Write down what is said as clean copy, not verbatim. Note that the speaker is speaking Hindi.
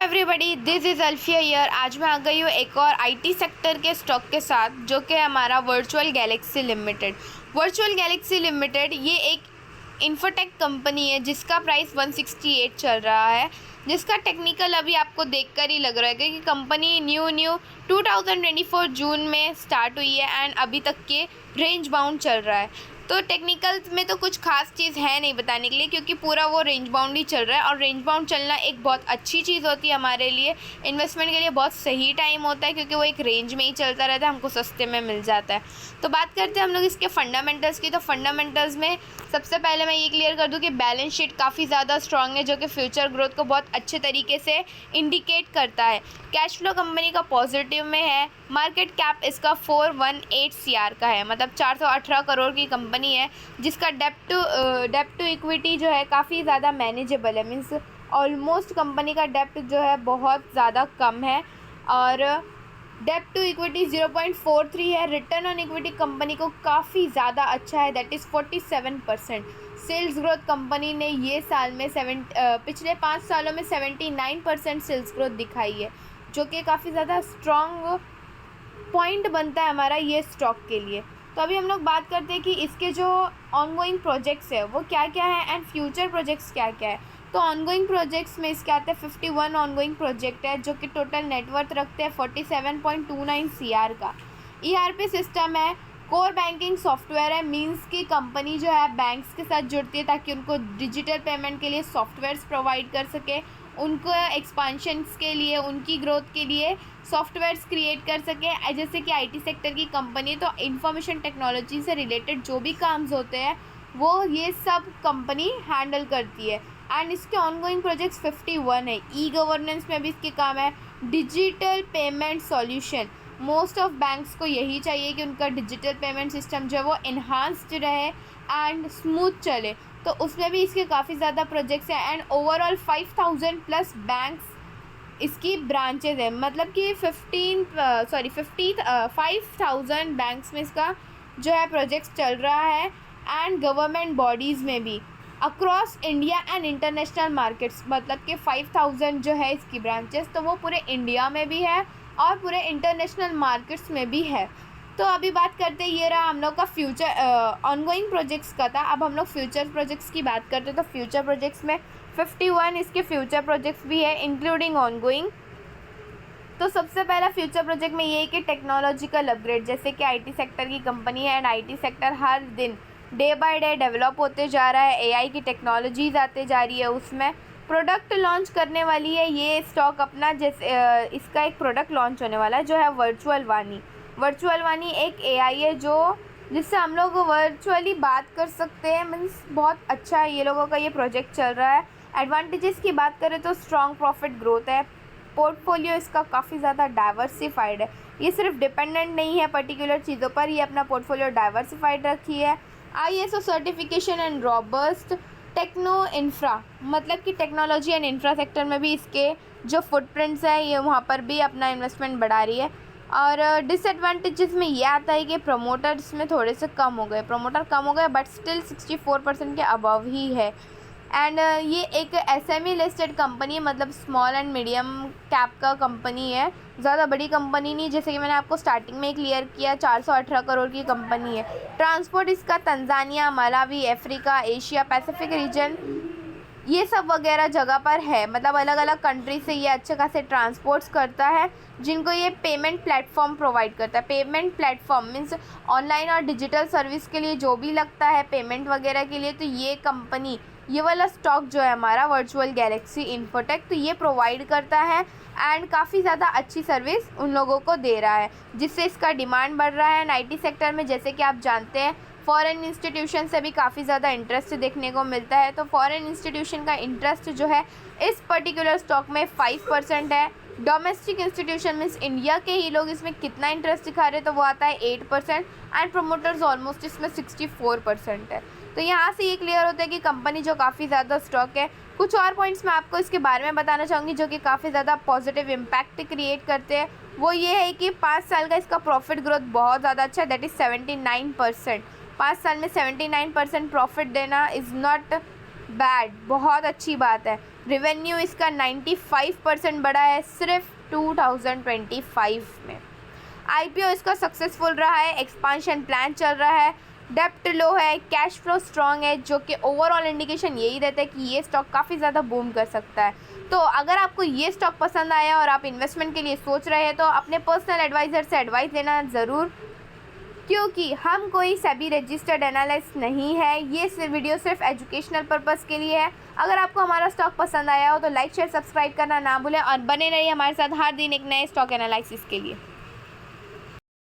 Everybody, this is Alfiya year. आज मैं आ गई हूँ एक और आईटी सेक्टर के स्टॉक के साथ, जो कि हमारा virtual Galaxy limited. Virtual Galaxy limited ये एक इन्फोटेक कंपनी है जिसका प्राइस 168 चल रहा है, जिसका टेक्निकल अभी आपको देखकर ही लग रहा है कि कंपनी न्यू 2024 जून में स्टार्ट हुई है एंड अभी तक के रेंज बाउंड चल रहा है। तो टेक्निकल में तो कुछ खास चीज़ है नहीं बताने के लिए, क्योंकि पूरा वो रेंज बाउंड ही चल रहा है और रेंज बाउंड चलना एक बहुत अच्छी चीज़ होती है हमारे लिए। इन्वेस्टमेंट के लिए बहुत सही टाइम होता है, क्योंकि वो एक रेंज में ही चलता रहता है, हमको सस्ते में मिल जाता है। तो बात करते हैं हम लोग इसके फंडामेंटल्स की। तो फंडामेंटल्स में सबसे पहले मैं ये क्लियर कर दूं कि बैलेंस शीट काफ़ी ज़्यादा स्ट्रांग है, जो कि फ्यूचर ग्रोथ को बहुत अच्छे तरीके से इंडिकेट करता है। कैश फ्लो कंपनी का पॉजिटिव में है। मार्केट कैप इसका 418 CR का है, मतलब 418 करोड़ की कंपनी है, जिसका डेप्ट टू इक्विटी जो है काफ़ी ज़्यादा मैनेजेबल है। मीन्स ऑलमोस्ट कंपनी का डेप्ट जो है बहुत ज़्यादा कम है और डेप्ट टू इक्विटी 0.43 है। रिटर्न ऑन इक्विटी कंपनी को काफ़ी ज़्यादा अच्छा है, that is 47%। Sales growth company ने ये साल में पिछले 5 सालों में 79% सेल्स ग्रोथ दिखाई है, जो कि काफ़ी ज़्यादा स्ट्रॉन्ग पॉइंट बनता है हमारा ये स्टॉक के लिए। तो अभी हम लोग बात करते हैं कि इसके जो ऑनगोइंग प्रोजेक्ट्स है वो क्या क्या है एंड फ्यूचर प्रोजेक्ट्स क्या क्या है। तो ऑनगोइंग प्रोजेक्ट्स में इसके आते हैं 51 ऑनगोइंग प्रोजेक्ट है, जो कि टोटल नेटवर्थ रखते हैं 47.29 CR का। ERP सिस्टम है, कोर बैंकिंग सॉफ्टवेयर है, मींस की कंपनी जो है बैंक्स के साथ जुड़ती है ताकि उनको डिजिटल पेमेंट के लिए सॉफ्टवेयर्स प्रोवाइड कर सके, उनको एक्सपांशंस के लिए, उनकी ग्रोथ के लिए सॉफ्टवेयर्स क्रिएट कर सके। जैसे कि आईटी सेक्टर की कंपनी, तो इंफॉर्मेशन टेक्नोलॉजी से रिलेटेड जो भी काम्स होते हैं वो ये सब कंपनी हैंडल करती है। एंड इसके ऑनगोइंग प्रोजेक्ट्स 51 है। ई गवर्नेंस में भी इसके काम है। Digital payment solution, most of banks को यही चाहिए कि उनका डिजिटल पेमेंट सिस्टम जो है वो इन्हांस्ड रहे एंड स्मूथ चले, तो उसमें भी इसके काफ़ी ज़्यादा प्रोजेक्ट्स हैं। एंड ओवरऑल 5000 प्लस बैंक्स इसकी ब्रांचेज है, मतलब कि 5000 बैंक्स में इसका जो है प्रोजेक्ट्स चल रहा है। एंड गवर्नमेंट बॉडीज़ में भी across India and international markets, मतलब कि 5000 जो है इसकी ब्रांचेस, तो वो पूरे इंडिया में भी है और पूरे इंटरनेशनल मार्केट्स में भी है। तो अभी बात करते हैं, ये रहा हम लोग का फ्यूचर ऑनगोइंग प्रोजेक्ट्स का था। अब हम लोग फ्यूचर प्रोजेक्ट्स की बात करते हैं। तो फ्यूचर प्रोजेक्ट्स में 51 इसके फ्यूचर प्रोजेक्ट्स भी है, इंक्लूडिंग ऑनगोइंग। तो सबसे पहला फ्यूचर प्रोजेक्ट में ये है कि टेक्नोलॉजिकल अपग्रेड, जैसे कि आईटी सेक्टर की कंपनी है एंड आईटी सेक्टर हर दिन डे बाय डे डेवलप होते जा रहा है, एआई की टेक्नोलॉजीज आते जा रही है, उसमें प्रोडक्ट लॉन्च करने वाली है ये स्टॉक अपना। जैसे इसका एक प्रोडक्ट लॉन्च होने वाला है जो है वर्चुअल वाणी। वर्चुअल वाणी एक एआई है जिससे हम लोग वर्चुअली बात कर सकते हैं। मीन्स बहुत अच्छा है ये लोगों का ये प्रोजेक्ट चल रहा है। एडवांटेजेस की बात करें तो स्ट्रॉन्ग प्रॉफिट ग्रोथ है, पोर्टफोलियो इसका काफ़ी ज़्यादा डाइवर्सिफाइड है, ये सिर्फ डिपेंडेंट नहीं है पर्टिकुलर चीज़ों पर, ये अपना पोर्टफोलियो डाइवर्सिफाइड रखी है। ISO certification and robust techno infra, मतलब कि टेक्नोलॉजी एंड इंफ्रा सेक्टर में भी इसके जो फुटप्रिंट्स है ये वहाँ पर भी अपना इन्वेस्टमेंट बढ़ा रही है। और डिसएडवांटेजेस में ये आता है कि प्रमोटर्स में थोड़े से प्रमोटर कम हो गए, बट स्टिल 64% के अबव ही है। एंड ये एक SME लिस्टेड कंपनी है, मतलब स्मॉल एंड मीडियम कैप का कंपनी है, ज़्यादा बड़ी कंपनी नहीं। जैसे कि मैंने आपको स्टार्टिंग में ही क्लियर किया, 418 करोड़ की कंपनी है। ट्रांसपोर्ट इसका Tanzania, Malawi, Africa, Asia Pacific region, ये सब वगैरह जगह पर है, मतलब अलग अलग कंट्री से ये अच्छे खासे ट्रांसपोर्ट्स करता है, जिनको ये पेमेंट प्लेटफॉर्म प्रोवाइड करता है। पेमेंट प्लेटफॉर्म मीन्स ऑनलाइन और डिजिटल सर्विस के लिए जो भी लगता है पेमेंट वगैरह के लिए, तो ये कंपनी, ये वाला स्टॉक जो है हमारा वर्चुअल गैलेक्सी इन्फोटेक, तो ये प्रोवाइड करता है एंड काफ़ी ज़्यादा अच्छी सर्विस उन लोगों को दे रहा है, जिससे इसका डिमांड बढ़ रहा है। आईटी सेक्टर में जैसे कि आप जानते हैं फॉरेन इंस्टीट्यूशन से भी काफ़ी ज़्यादा इंटरेस्ट देखने को मिलता है। तो फॉरेन इंस्टीट्यूशन का इंटरेस्ट जो है इस पर्टिकुलर स्टॉक में 5% है। डोमेस्टिक इंस्टीट्यूशन मीन्स इंडिया के ही लोग इसमें कितना इंटरेस्ट दिखा रहे हैं, तो वो आता है 8% एंड प्रोमोटर्स ऑलमोस्ट इसमें 64% है। तो यहाँ से ये क्लियर होता है कि कंपनी जो काफ़ी ज़्यादा स्टॉक है। कुछ और पॉइंट्स मैं आपको इसके बारे में बताना चाहूँगी जो कि काफ़ी ज़्यादा पॉजिटिव इम्पैक्ट क्रिएट करते हैं। वो ये है कि 5 साल का इसका प्रॉफिट ग्रोथ बहुत ज़्यादा अच्छा है, दैट इज़ 79%। 5 साल में 79% प्रॉफिट देना इज़ नॉट बैड, बहुत अच्छी बात है। रेवेन्यू इसका 95% बढ़ा है सिर्फ 2025 में। आईपीओ इसका सक्सेसफुल रहा है, एक्सपांशन प्लान चल रहा है, डेप्ट लो है, कैश फ्लो स्ट्रांग है, जो कि ओवरऑल इंडिकेशन यही रहता है कि ये स्टॉक काफ़ी ज़्यादा बूम कर सकता है। तो अगर आपको ये स्टॉक पसंद आया और आप इन्वेस्टमेंट के लिए सोच रहे हैं तो अपने पर्सनल एडवाइज़र से एडवाइस लेना ज़रूर, क्योंकि हम कोई सेबी रजिस्टर्ड एनालिस्ट नहीं है। ये वीडियो सिर्फ एजुकेशनल पर्पज़ के लिए है। अगर आपको हमारा स्टॉक पसंद आया हो तो लाइक शेयर सब्सक्राइब करना ना भूलें और बने रहिए हमारे साथ हर दिन एक नए स्टॉक एनालिसिस के लिए।